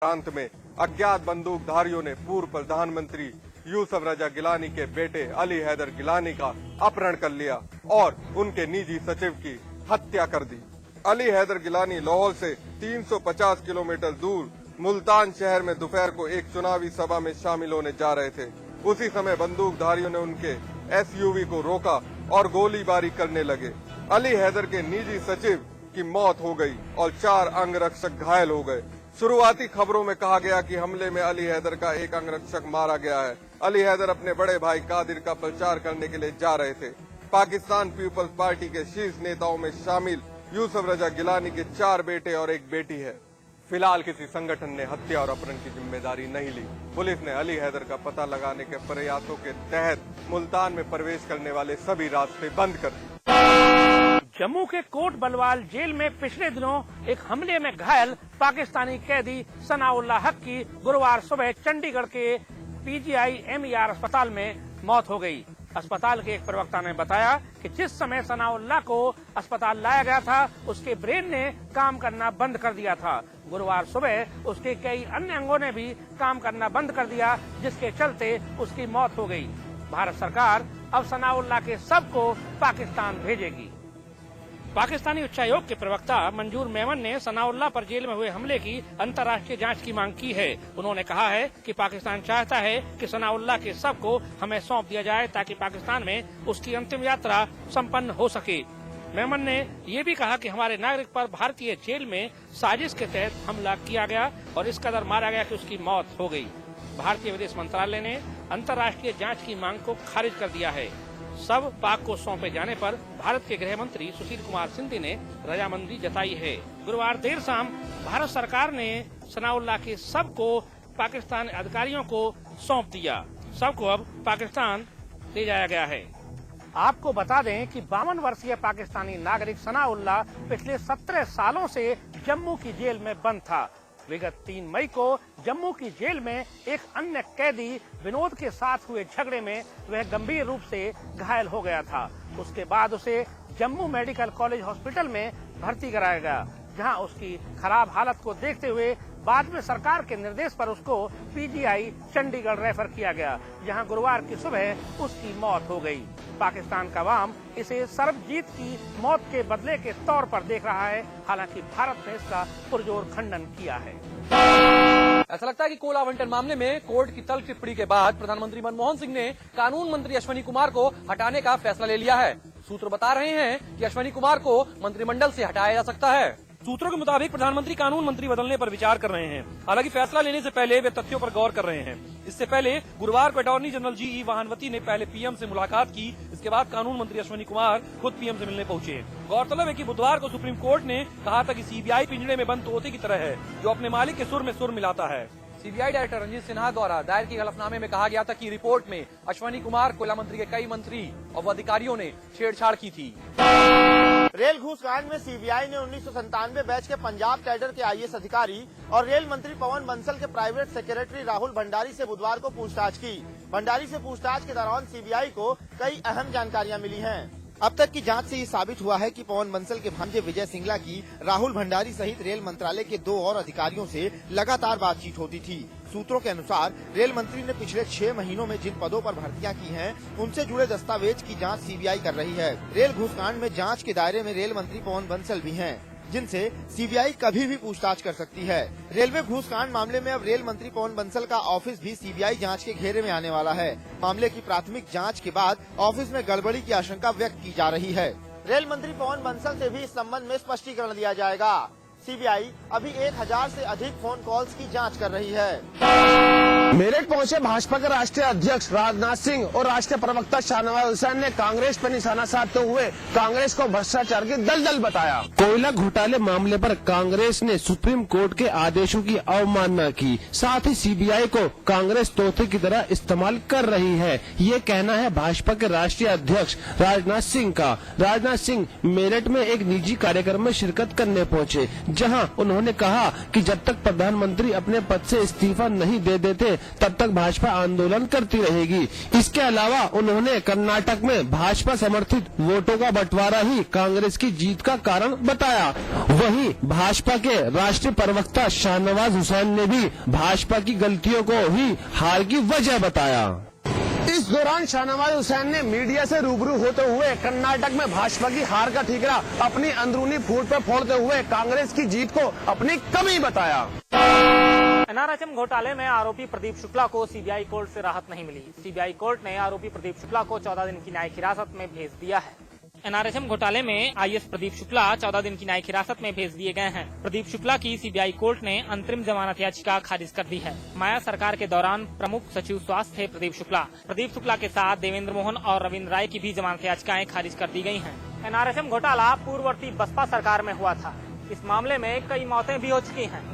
प्रांत में अज्ञात बंदूकधारियों ने पूर्व प्रधानमंत्री यूसुफ रजा गिलानी के बेटे अली हैदर गिलानी का अपहरण कर लिया और उनके निजी सचिव की हत्या कर दी। अली हैदर गिलानी लाहौर से 350 किलोमीटर दूर मुल्तान शहर में दोपहर को एक चुनावी सभा में शामिल होने जा रहे थे। उसी समय बंदूकधारियों ने उनके एसयूवी को रोका और गोलीबारी करने लगे। अली हैदर के निजी सचिव की मौत हो गई और 4 अंगरक्षक घायल हो गए। शुरुआती खबरों में कहा गया कि हमले में अली हैदर का एक अंगरक्षक मारा गया है। अली हैदर अपने बड़े भाई कादिर का प्रचार करने के लिए जा रहे थे। पाकिस्तान पीपल्स पार्टी के शीर्ष नेताओं में शामिल यूसुफ रजा गिलानी के 4 बेटे और एक बेटी है। फिलहाल किसी संगठन ने हत्या और अपहरण की जिम्मेदारी नहीं ली। पुलिस ने अली हैदर का पता लगाने के प्रयासों के तहत मुल्तान में प्रवेश करने वाले सभी रास्ते बंद कर दिए। जम्मू के कोट बलवाल जेल में पिछले दिनों एक हमले में घायल पाकिस्तानी कैदी सनाउल्लाह हक की गुरुवार सुबह चंडीगढ़ के PGI-MER अस्पताल में मौत हो गई। अस्पताल के एक प्रवक्ता ने बताया कि जिस समय सनाउल्लाह को अस्पताल लाया गया था, उसके ब्रेन ने काम करना बंद कर दिया था। गुरुवार सुबह उसके कई अन्य अंगों ने भी काम करना बंद कर दिया, जिसके चलते उसकी मौत हो गई। भारत सरकार अब सनाउल्लाह के शव को पाकिस्तान भेजेगी। पाकिस्तानी उच्चायोग के प्रवक्ता मंजूर मेमन ने सनाउल्लाह पर जेल में हुए हमले की अंतर्राष्ट्रीय जांच की मांग की है। उन्होंने कहा है कि पाकिस्तान चाहता है कि सनाउल्लाह के शव को हमें सौंप दिया जाए ताकि पाकिस्तान में उसकी अंतिम यात्रा संपन्न हो सके। मेमन ने ये भी कहा कि हमारे नागरिक पर भारतीय जेल में साजिश के तहत हमला किया गया और इस कदर मारा गया कि उसकी मौत हो गई। भारतीय विदेश मंत्रालय ने अंतर्राष्ट्रीय जांच की मांग को खारिज कर दिया है। सब पाक को सौंपे जाने पर भारत के गृह मंत्री सुशील कुमार सिंधु ने रजामंदी जताई है। गुरुवार देर शाम भारत सरकार ने सनाउल्लाह के शव को पाकिस्तान अधिकारियों को सौंप दिया। शव को अब पाकिस्तान ले जाया गया है। आपको बता दें कि 52 वर्षीय पाकिस्तानी नागरिक सनाउल्लाह पिछले 17 सालों से जम्मू की जेल में बंद था। विगत 3 मई को जम्मू की जेल में एक अन्य कैदी विनोद के साथ हुए झगड़े में वह गंभीर रूप से घायल हो गया था। उसके बाद उसे जम्मू मेडिकल कॉलेज हॉस्पिटल में भर्ती कराया गया, जहां उसकी खराब हालत को देखते हुए बाद में सरकार के निर्देश पर उसको PGI चंडीगढ़ रेफर किया गया, जहां गुरुवार की सुबह उसकी मौत हो गई। पाकिस्तान का अवाम इसे सर्वजीत की मौत के बदले के तौर पर देख रहा है। हालांकि भारत ने इसका पुरजोर खंडन किया है। ऐसा लगता है कि कोल आवंटन मामले में कोर्ट की तल्ख टिप्पणी के बाद प्रधानमंत्री मनमोहन सिंह ने कानून मंत्री अश्विनी कुमार को हटाने का फैसला ले लिया है। सूत्र बता रहे हैं कि अश्विनी कुमार को मंत्रिमंडल से हटाया जा सकता है। सूत्रों के मुताबिक प्रधानमंत्री कानून मंत्री बदलने पर विचार कर रहे हैं। हालांकि फैसला लेने से पहले वे तथ्यों पर गौर कर रहे हैं। इससे पहले गुरुवार को अटॉर्नी जनरल GE वाहनवती ने पहले PM से मुलाकात की। इसके बाद कानून मंत्री अश्विनी कुमार खुद PM से मिलने पहुंचे। गौरतलब है कि बुधवार को सुप्रीम कोर्ट ने कहा था कि CBI पिंजड़े में बंद तोते की तरह है, जो अपने मालिक के सुर में सुर मिलाता है। CBI डायरेक्टर रंजीत सिन्हा द्वारा दायर की हलफनामे में कहा गया था कि रिपोर्ट में अश्विनी कुमार, कोयला मंत्री के कई मंत्री और अधिकारियों ने छेड़छाड़ की थी। रेल घूस कांड में CBI ने 1997 बैच के पंजाब कैडर के IAS अधिकारी और रेल मंत्री पवन बंसल के प्राइवेट सेक्रेटरी राहुल भंडारी से बुधवार को पूछताछ की। भंडारी से पूछताछ के दौरान CBI को कई अहम जानकारियां मिली हैं। अब तक की जांच से ये साबित हुआ है कि पवन बंसल के भांजे विजय सिंगला की राहुल भंडारी सहित रेल मंत्रालय के 2 और अधिकारियों से लगातार बातचीत होती थी। सूत्रों के अनुसार रेल मंत्री ने पिछले 6 महीनों में जिन पदों पर भर्तियां की हैं, उनसे जुड़े दस्तावेज की जांच CBI कर रही है। रेल घूसकांड में जांच के दायरे में रेल मंत्री पवन बंसल भी हैं, जिनसे CBI कभी भी पूछताछ कर सकती है। रेलवे घूसकांड मामले में अब रेल मंत्री पवन बंसल का ऑफिस भी CBI जांच के घेरे में आने वाला है। मामले की प्राथमिक जांच के बाद ऑफिस में गड़बड़ी की आशंका व्यक्त की जा रही है। रेल मंत्री पवन बंसल से भी इस संबंध में स्पष्टीकरण दिया जाएगा। CBI अभी 1000 से अधिक फोन कॉल्स की जांच कर रही है। मेरठ पहुंचे भाजपा के राष्ट्रीय अध्यक्ष राजनाथ सिंह और राष्ट्रीय प्रवक्ता शाहनवाज हुसैन ने कांग्रेस पर निशाना साधते हुए कांग्रेस को भ्रष्टाचार की दलदल बताया। कोयला घोटाले मामले पर कांग्रेस ने सुप्रीम कोर्ट के आदेशों की अवमानना की। साथ ही CBI को कांग्रेस तोते की तरह इस्तेमाल कर रही है, ये कहना है भाजपा के राष्ट्रीय अध्यक्ष राजनाथ सिंह का। राजनाथ सिंह मेरठ में एक निजी कार्यक्रम में शिरकत करने पहुंचे, जहां उन्होंने उन्होंने कहा कि जब तक प्रधानमंत्री अपने पद से इस्तीफा नहीं दे देते तब तक भाजपा आंदोलन करती रहेगी। इसके अलावा उन्होंने कर्नाटक में भाजपा समर्थित वोटों का बंटवारा ही कांग्रेस की जीत का कारण बताया। वहीं भाजपा के राष्ट्रीय प्रवक्ता शाहनवाज हुसैन ने भी भाजपा की गलतियों को ही हार की वजह बताया। इस दौरान शाहनवाज हुसैन ने मीडिया से रूबरू होते हुए कर्नाटक में भाजपा की हार का ठीकरा अपनी अंदरूनी फूट पर फोड़ते हुए कांग्रेस की जीत को अपनी कमी बताया। एनआरएचएम घोटाले में आरोपी प्रदीप शुक्ला को सीबीआई कोर्ट से राहत नहीं मिली। सीबीआई कोर्ट ने आरोपी प्रदीप शुक्ला को 14 दिन की न्यायिक हिरासत में भेज दिया है। एनआरएचएम घोटाले में आईएएस प्रदीप शुक्ला 14 दिन की न्यायिक हिरासत में भेज दिए गए हैं। प्रदीप शुक्ला की सीबीआई कोर्ट ने अंतरिम जमानत याचिका खारिज कर दी है। माया सरकार के दौरान प्रमुख सचिव स्वास्थ्य थे प्रदीप शुक्ला। प्रदीप शुक्ला के साथ देवेंद्र मोहन और रविंद्र राय की भी जमानत याचिकाएं खारिज कर दी गई हैं। एनआरएचएम घोटाला पूर्ववर्ती बसपा सरकार में हुआ था। इस मामले में कई मौतें भी हो चुकी हैं।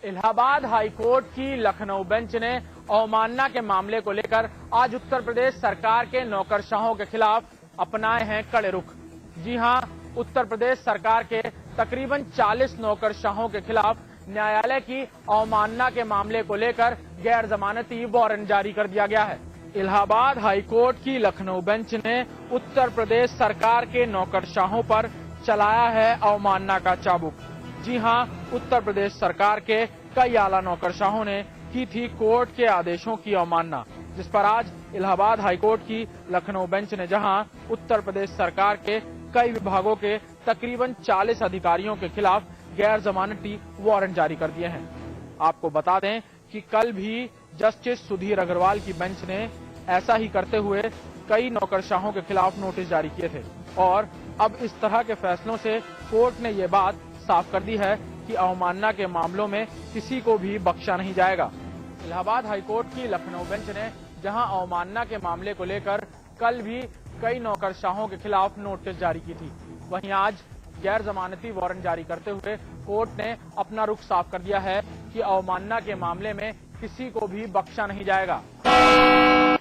इलाहाबाद हाईकोर्ट की लखनऊ बेंच ने अवमानना के मामले को लेकर आज उत्तर प्रदेश सरकार के नौकरशाहों के खिलाफ अपनाए हैं कड़े रुख। जी हां, उत्तर प्रदेश सरकार के तकरीबन 40 नौकरशाहों के खिलाफ न्यायालय की अवमानना के मामले को लेकर गैर जमानती वारंट जारी कर दिया गया है। इलाहाबाद हाईकोर्ट की लखनऊ बेंच ने उत्तर प्रदेश सरकार के नौकरशाहों पर चलाया है अवमानना का चाबुक। जी हां, उत्तर प्रदेश सरकार के कई आला नौकरशाहों ने की थी कोर्ट के आदेशों की अवमानना, जिस पर आज इलाहाबाद हाईकोर्ट की लखनऊ बेंच ने जहां उत्तर प्रदेश सरकार के कई विभागों के तकरीबन 40 अधिकारियों के खिलाफ गैर जमानती वारंट जारी कर दिए हैं। आपको बता दें कि कल भी जस्टिस सुधीर अग्रवाल की बेंच ने ऐसा ही करते हुए कई नौकरशाहों के खिलाफ नोटिस जारी किए थे और अब इस तरह के फैसलों से कोर्ट ने ये बात साफ कर दी है कि अवमानना के मामलों में किसी को भी बख्शा नहीं जाएगा। इलाहाबाद हाईकोर्ट की लखनऊ बेंच ने जहां अवमानना के मामले को लेकर कल भी कई नौकरशाहों के खिलाफ नोटिस जारी की थी, वहीं आज गैर जमानती वारंट जारी करते हुए कोर्ट ने अपना रुख साफ कर दिया है कि अवमानना के मामले में किसी को भी बख्शा नहीं जाएगा।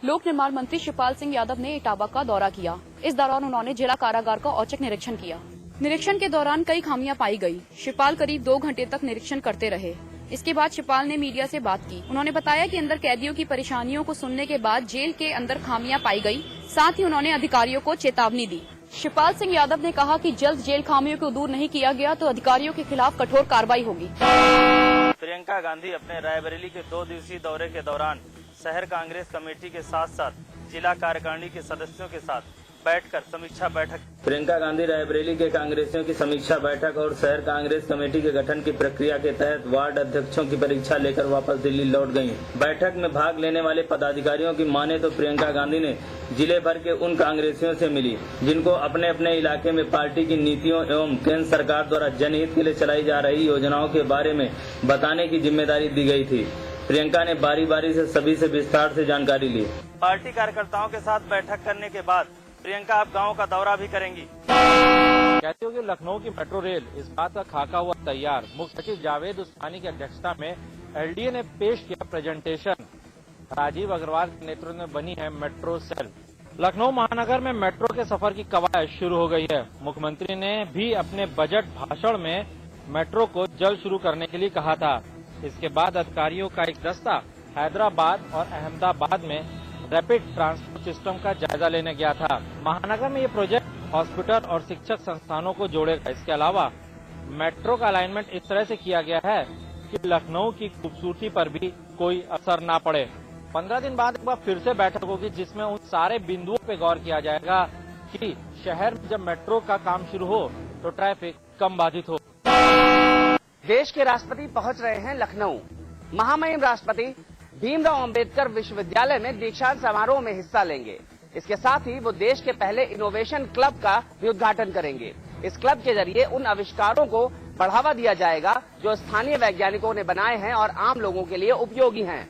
लोक निर्माण मंत्री शिवपाल सिंह यादव ने इटावा का दौरा किया। इस दौरान उन्होंने जिला कारागार का औचक निरीक्षण किया। निरीक्षण के दौरान कई खामियां पाई गई। शिवपाल करीब 2 घंटे तक निरीक्षण करते रहे। इसके बाद शिवपाल ने मीडिया से बात की। उन्होंने बताया कि अंदर कैदियों की परेशानियों को सुनने के बाद जेल के अंदर खामियां पाई गई। साथ ही उन्होंने अधिकारियों को चेतावनी दी। शिवपाल सिंह यादव ने कहा कि जल्द जेल खामियों को दूर नहीं किया गया तो अधिकारियों के खिलाफ कठोर कार्रवाई होगी। प्रियंका गांधी अपने रायबरेली के 2 दिवसीय दौरे के दौरान शहर कांग्रेस कमेटी के साथ साथ जिला कार्यकारिणी के सदस्यों के साथ बैठकर समीक्षा बैठक। प्रियंका गांधी रायबरेली के कांग्रेसियों की समीक्षा बैठक और शहर कांग्रेस कमेटी के गठन की प्रक्रिया के तहत वार्ड अध्यक्षों की परीक्षा लेकर वापस दिल्ली लौट गयी। बैठक में भाग लेने वाले पदाधिकारियों की माने तो प्रियंका गांधी ने जिले भर के उन कांग्रेसियों से मिली जिनको अपने अपने इलाके में पार्टी की नीतियों एवं केंद्र सरकार द्वारा जनहित के लिए चलाई जा रही योजनाओं के बारे में बताने की जिम्मेदारी दी गई थी। प्रियंका ने बारी बारी से सभी से विस्तार से जानकारी ली। पार्टी कार्यकर्ताओं के साथ बैठक करने के बाद प्रियंका अब गाँव का दौरा भी करेंगी। कहते हो कि लखनऊ की मेट्रो रेल इस बात का खाका हुआ तैयार। मुख्य सचिव जावेद उस्मानी की अध्यक्षता में एलडीए ने पेश किया प्रेजेंटेशन। राजीव अग्रवाल के नेतृत्व में बनी है मेट्रो सेल। लखनऊ महानगर में मेट्रो के सफर की कवायद शुरू हो गई है। मुख्यमंत्री ने भी अपने बजट भाषण में मेट्रो को जल्द शुरू करने के लिए कहा था। इसके बाद अधिकारियों का एक दस्ता हैदराबाद और अहमदाबाद में रैपिड ट्रांसपोर्ट सिस्टम का जायजा लेने गया था। महानगर में ये प्रोजेक्ट हॉस्पिटल और शिक्षक संस्थानों को जोड़ेगा। इसके अलावा मेट्रो का अलाइनमेंट इस तरह से किया गया है कि लखनऊ की खूबसूरती पर भी कोई असर न पड़े। 15 दिन बाद एक बार फिर से बैठक होगी जिसमें उन सारे बिंदुओं पे गौर किया जाएगा कि शहर में जब मेट्रो का काम शुरू हो तो ट्रैफिक कम बाधित हो। देश के राष्ट्रपति पहुंच रहे हैं लखनऊ। महामहिम राष्ट्रपति भीमराव अंबेडकर विश्वविद्यालय में दीक्षांत समारोह में हिस्सा लेंगे। इसके साथ ही वो देश के पहले इनोवेशन क्लब का भी उद्घाटन करेंगे। इस क्लब के जरिए उन आविष्कारों को बढ़ावा दिया जाएगा जो स्थानीय वैज्ञानिकों ने बनाए हैं और आम लोगों के लिए उपयोगी हैं।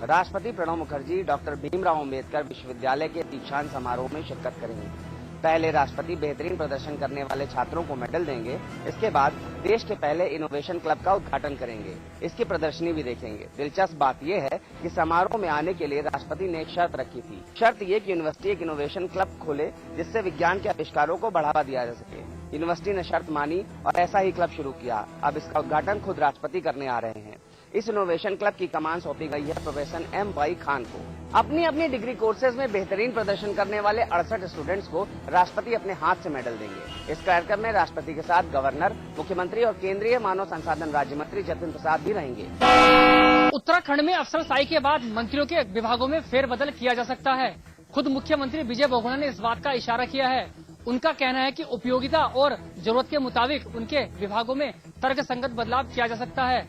राष्ट्रपति प्रणब मुखर्जी डॉक्टर भीमराव अंबेडकर विश्वविद्यालय के दीक्षांत समारोह में शिरकत करेंगे। पहले राष्ट्रपति बेहतरीन प्रदर्शन करने वाले छात्रों को मेडल देंगे। इसके बाद देश के पहले इनोवेशन क्लब का उद्घाटन करेंगे। इसकी प्रदर्शनी भी देखेंगे। दिलचस्प बात यह है कि समारोह में आने के लिए राष्ट्रपति ने एक शर्त रखी थी। शर्त ये कि यूनिवर्सिटी एक इनोवेशन क्लब खोले जिससे विज्ञान के आविष्कारों को बढ़ावा दिया जा सके। यूनिवर्सिटी ने शर्त मानी और ऐसा ही क्लब शुरू किया। अब इसका उद्घाटन खुद राष्ट्रपति करने आ रहे हैं। इस इनोवेशन क्लब की कमान सौंपी गई है प्रोफेसर M.Y. खान को। अपनी अपनी डिग्री कोर्सेज में बेहतरीन प्रदर्शन करने वाले 68 स्टूडेंट्स को राष्ट्रपति अपने हाथ से मेडल देंगे। इस कार्यक्रम में राष्ट्रपति के साथ गवर्नर, मुख्यमंत्री और केंद्रीय मानव संसाधन राज्य मंत्री जतिन प्रसाद भी रहेंगे। उत्तराखंड में अफसरशाही के बाद मंत्रियों के विभागों में फेरबदल किया जा सकता है। खुद मुख्यमंत्री विजय बहुगुणा ने इस बात का इशारा किया है। उनका कहना है कि उपयोगिता और जरूरत के मुताबिक उनके विभागों में तर्कसंगत बदलाव किया जा सकता है।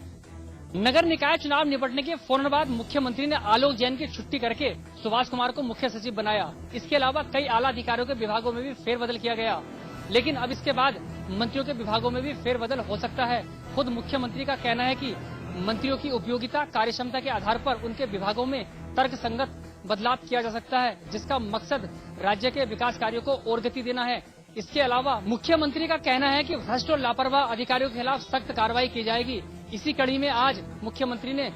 नगर निकाय चुनाव निपटने के फौरन बाद मुख्यमंत्री ने आलोक जैन की छुट्टी करके सुभाष कुमार को मुख्य सचिव बनाया। इसके अलावा कई आला अधिकारियों के विभागों में भी फेरबदल किया गया, लेकिन अब इसके बाद मंत्रियों के विभागों में भी फेरबदल हो सकता है। खुद मुख्यमंत्री का कहना है कि मंत्रियों की उपयोगिता, कार्यक्षमता के आधार पर उनके विभागों में तर्कसंगत बदलाव किया जा सकता है, जिसका मकसद राज्य के विकास कार्यों को और गति देना है। इसके अलावा मुख्यमंत्री का कहना है कि भ्रष्ट और लापरवाह अधिकारियों के खिलाफ सख्त कार्रवाई की जाएगी। इसी कड़ी में आज मुख्यमंत्री ने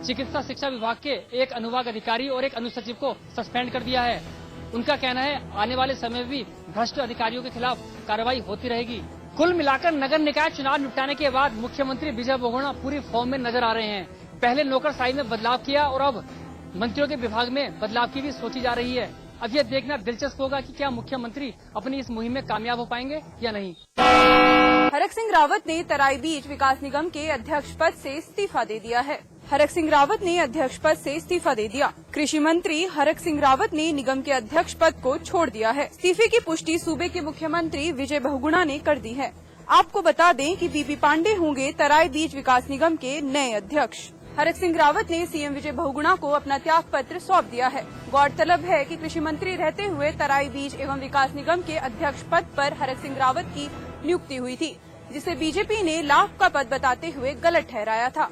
चिकित्सा शिक्षा विभाग के एक अनुभाग अधिकारी और एक अनुसचिव को सस्पेंड कर दिया है। उनका कहना है आने वाले समय में भी भ्रष्ट अधिकारियों के खिलाफ कार्रवाई होती रहेगी। कुल मिलाकर नगर निकाय चुनाव निपटाने के बाद मुख्यमंत्री विजय बहुगुणा पूरी फॉर्म में नजर आ रहे हैं। पहले नौकरशाही में बदलाव किया और अब मंत्रियों के विभाग में बदलाव की भी सोची जा रही है। अब यह देखना दिलचस्प होगा कि क्या मुख्यमंत्री अपनी इस मुहिम में कामयाब हो पाएंगे या नहीं। हरक सिंह रावत ने तराई बीज विकास निगम के अध्यक्ष पद से इस्तीफा दे दिया है। हरक सिंह रावत ने अध्यक्ष पद से इस्तीफा दे दिया। कृषि मंत्री हरक सिंह रावत ने निगम के अध्यक्ष पद को छोड़ दिया है। इस्तीफे की पुष्टि सूबे के मुख्यमंत्री विजय बहुगुणा ने कर दी है। आपको बता दें कि बीपी पांडे होंगे तराई बीज विकास निगम के नए अध्यक्ष। हरक सिंह रावत ने सीएम विजय बहुगुणा को अपना त्याग पत्र सौंप दिया है। गौरतलब है कि कृषि मंत्री रहते हुए तराई बीज एवं विकास निगम के अध्यक्ष पद पर हरक सिंह रावत की नियुक्ति हुई थी, जिसे बीजेपी ने लाभ का पद बताते हुए गलत ठहराया था।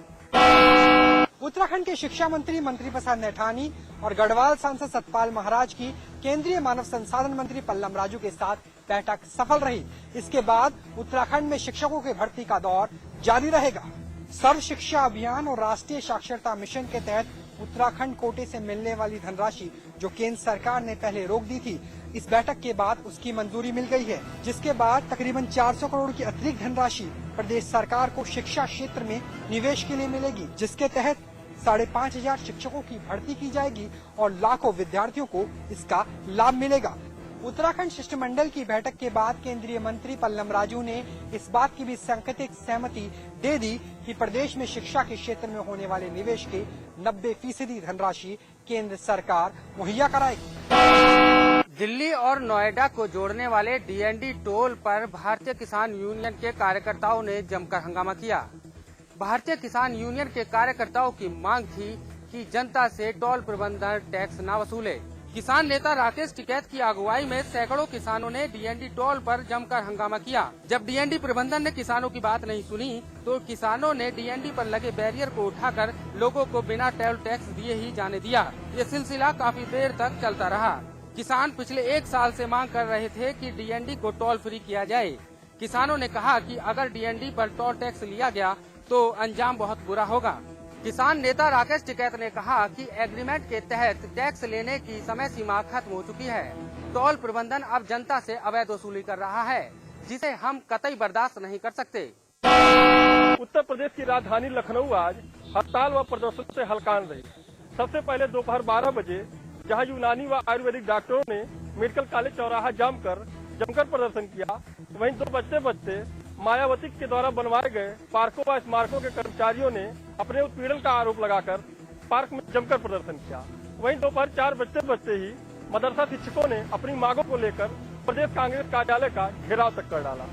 उत्तराखंड के शिक्षा मंत्री मंत्री प्रसाद नैठानी और गढ़वाल सांसद सतपाल महाराज की केंद्रीय मानव संसाधन मंत्री पल्लम राजू के साथ बैठक सफल रही। इसके बाद उत्तराखंड में शिक्षकों की भर्ती का दौर जारी रहेगा। सर्व शिक्षा अभियान और राष्ट्रीय साक्षरता मिशन के तहत उत्तराखंड कोटे से मिलने वाली धनराशि जो केंद्र सरकार ने पहले रोक दी थी, इस बैठक के बाद उसकी मंजूरी मिल गई है, जिसके बाद तकरीबन 400 करोड़ की अतिरिक्त धनराशि प्रदेश सरकार को शिक्षा क्षेत्र में निवेश के लिए मिलेगी, जिसके तहत 5,500 शिक्षकों की भर्ती की जाएगी और लाखों विद्यार्थियों को इसका लाभ मिलेगा। उत्तराखंड शिष्टमंडल की बैठक के बाद केंद्रीय मंत्री पल्लम राजू ने इस बात की भी सांकेतिक सहमति दे दी कि प्रदेश में शिक्षा के क्षेत्र में होने वाले निवेश के 90% धनराशि केंद्र सरकार मुहैया कराएगी। दिल्ली और नोएडा को जोड़ने वाले डीएनडी टोल पर भारतीय किसान यूनियन के कार्यकर्ताओं ने जमकर हंगामा किया। भारतीय किसान यूनियन के कार्यकर्ताओं की मांग थी कि जनता से टोल प्रबंधन टैक्स न वसूले। किसान नेता राकेश टिकैत की अगुवाई में सैकड़ों किसानों ने डीएनडी टोल पर जमकर हंगामा किया। जब डीएनडी प्रबंधन ने किसानों की बात नहीं सुनी तो किसानों ने डीएनडी पर लगे बैरियर को उठाकर लोगों को बिना टोल टैक्स दिए ही जाने दिया। ये सिलसिला काफी देर तक चलता रहा। किसान पिछले 1 साल से मांग कर रहे थे कि डीएनडी को टोल फ्री किया जाए। किसानों ने कहा कि अगर डीएनडी पर टोल टैक्स लिया गया तो अंजाम बहुत बुरा होगा। किसान नेता राकेश टिकैत ने कहा कि एग्रीमेंट के तहत टैक्स लेने की समय सीमा खत्म हो चुकी है। टोल प्रबंधन अब जनता से अवैध वसूली कर रहा है, जिसे हम कतई बर्दाश्त नहीं कर सकते। उत्तर प्रदेश की राजधानी लखनऊ आज हड़ताल व प्रदर्शन से हलकान रही। सबसे पहले दोपहर 12 बजे जहां यूनानी व आयुर्वेदिक डॉक्टरों ने मेडिकल कॉलेज चौराहा जमकर प्रदर्शन किया, वहीं 2 बजते मायावती के द्वारा बनवाए गए पार्कों व स्मारकों के कर्मचारियों ने अपने उत्पीड़न का आरोप लगाकर पार्क में जमकर प्रदर्शन किया। वहीं दोपहर 4 बजते ही मदरसा शिक्षकों ने अपनी मांगों को लेकर प्रदेश कांग्रेस कार्यालय का घेराव तक कर डाला।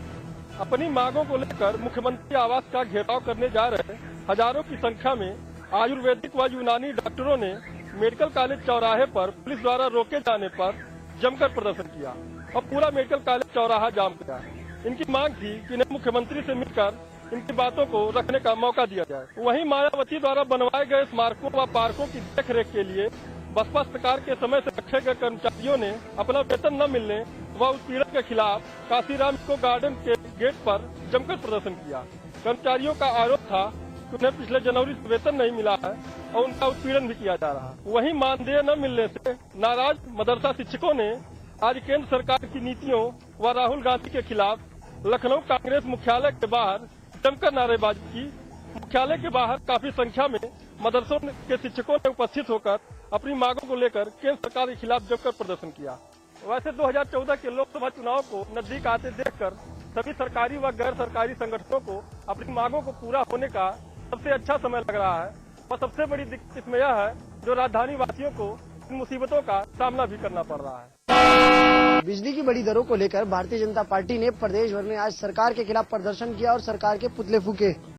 अपनी मांगों को लेकर मुख्यमंत्री आवास का घेराव करने जा रहे हजारों की संख्या में आयुर्वेदिक व यूनानी डॉक्टरों ने मेडिकल कॉलेज चौराहे पर पुलिस द्वारा रोके जाने पर जमकर प्रदर्शन किया और पूरा मेडिकल कॉलेज चौराहा जाम किया। इनकी मांग थी कि इन्हें मुख्यमंत्री से मिलकर इनकी बातों को रखने का मौका दिया जाए। वहीं मायावती द्वारा बनवाए गए स्मारकों व पार्कों की देखरेख के लिए बसपा सरकार के समय से रखे गए कर्मचारियों ने अपना वेतन न मिलने व उत्पीड़न के खिलाफ काशीराम इको गार्डन के गेट पर जमकर प्रदर्शन किया। कर्मचारियों का आरोप था कि उन्हें पिछले जनवरी से वेतन नहीं मिला है और उनका उत्पीड़न भी किया जा रहा। वहीं मानदेय न मिलने से नाराज मदरसा शिक्षकों ने आज केंद्र सरकार की नीतियों व राहुल गांधी के खिलाफ लखनऊ कांग्रेस मुख्यालय के बाहर जमकर नारेबाजी की। मुख्यालय के बाहर काफी संख्या में मदरसों के शिक्षकों ने उपस्थित होकर अपनी मांगों को लेकर केंद्र सरकार के खिलाफ जमकर प्रदर्शन किया। वैसे 2014 के लोकसभा चुनाव को नजदीक आते देखकर सभी सरकारी व गैर सरकारी संगठनों को अपनी मांगों को पूरा होने का सबसे अच्छा समय लग रहा है और सबसे बड़ी दिक्कत इसमें यह है जो राजधानी वासियों को इन मुसीबतों का सामना भी करना पड़ रहा है। बिजली की बड़ी दरों को लेकर भारतीय जनता पार्टी ने प्रदेश भर में आज सरकार के खिलाफ प्रदर्शन किया और सरकार के पुतले फूके।